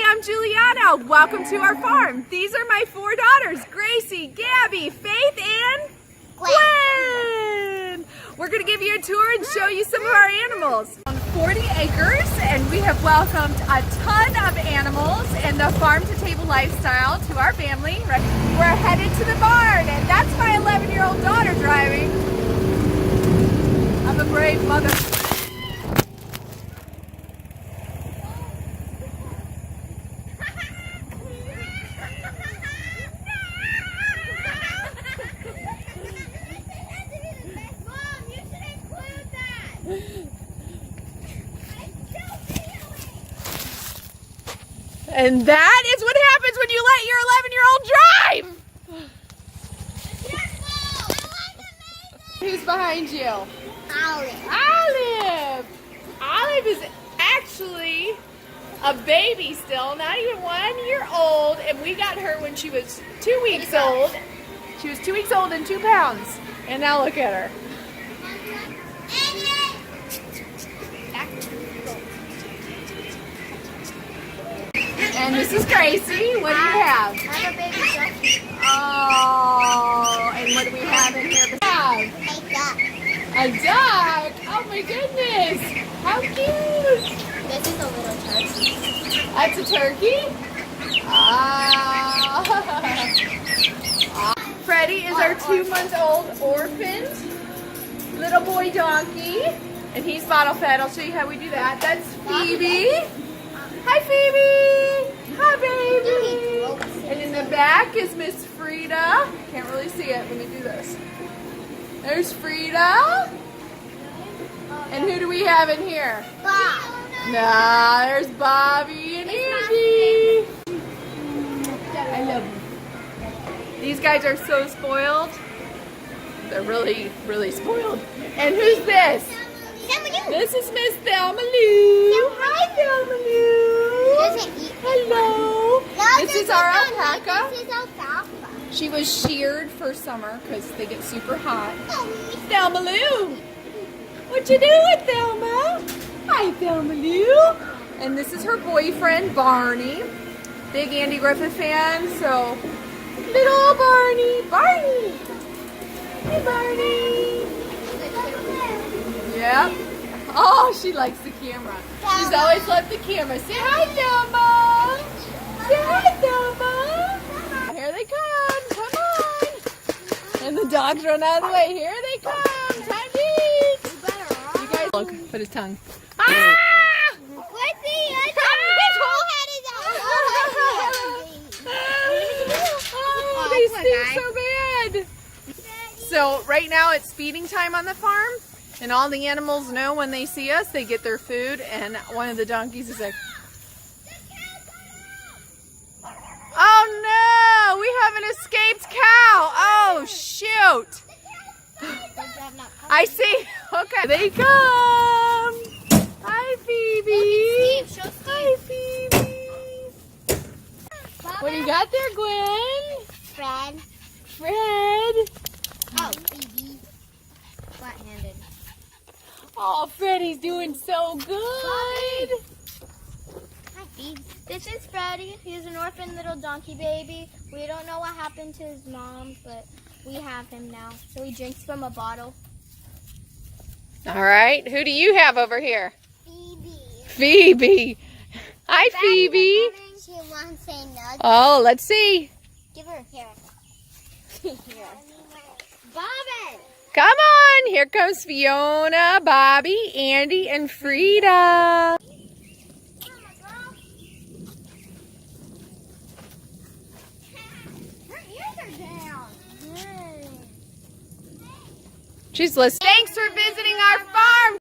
I'm Juliana. Welcome to our farm. These are my 4 daughters, Gracie, Gabby, Faith, and Gwen. We're going to give you a tour and show you some of our animals. On 40 acres, and we have welcomed a ton of animals in the farm-to-table lifestyle to our family. We're headed to the barn, and that's my 11-year-old daughter driving. I'm a brave mother. And that is what happens when you let your 11-year-old drive. Who's behind you? Olive. Olive is actually a baby still, not even 1 year old, and we got her when she was 2 weeks old. She was 2 weeks old and 2 pounds, and now look at her. And this is Gracie. What do you have? I have a baby duck. Oh, and what do we have in here? A duck. Oh my goodness. How cute. This is a little turkey. That's a turkey? Ah. Freddie is our 2-month-old orphaned little boy donkey. And he's bottle fed. I'll show you how we do that. That's Phoebe. Hi, Phoebe. Hi, baby. And in the back is Miss Frida. Can't really see it. Let me do this. There's Frida. And who do we have in here? Bob. Nah, there's Bobby and Andy. I love them. These guys are so spoiled. They're really, really spoiled. And who's this? This is Miss Thelma Lou. Hi, Thelma Lou. Hello. This is our alpaca. This is alpaca. She was sheared for summer because they get super hot. Thelma Lou. What you doing, Thelma? Hi, Thelma Lou. And this is her boyfriend, Barney. Big Andy Griffith fan, so little old Barney. Barney. Hey, Barney. Yep. Oh, she likes the camera. She's always loved the camera. Say hi, Thelma. Say hi, Thelma. Here they come. Come on. And the dogs run out of the way. Here they come. Time to eat. You guys look. Put his tongue. Ah! What's his whole head is out. Oh, they stink so bad. So right now it's feeding time on the farm. And all the animals know when they see us, they get their food. And one of the donkeys is like, oh no, we have an escaped cow. Oh shoot. I see. Okay, they come. Hi, Phoebe. Hi, Phoebe. What do you got there, Gwen? Fred. Oh, Phoebe. Flat-handed. Oh, Freddie's doing so good. Hi, Phoebe. This is Freddie. He's an orphan little donkey baby. We don't know what happened to his mom, but we have him now. So he drinks from a bottle. All right. Who do you have over here? Phoebe. Hi, Phoebe. She wants a nugget. Oh, let's see. Give her here. Bobbin. Come on. Here comes Fiona, Bobby, Andy, and Frida. She's listening. Thanks for visiting our farm.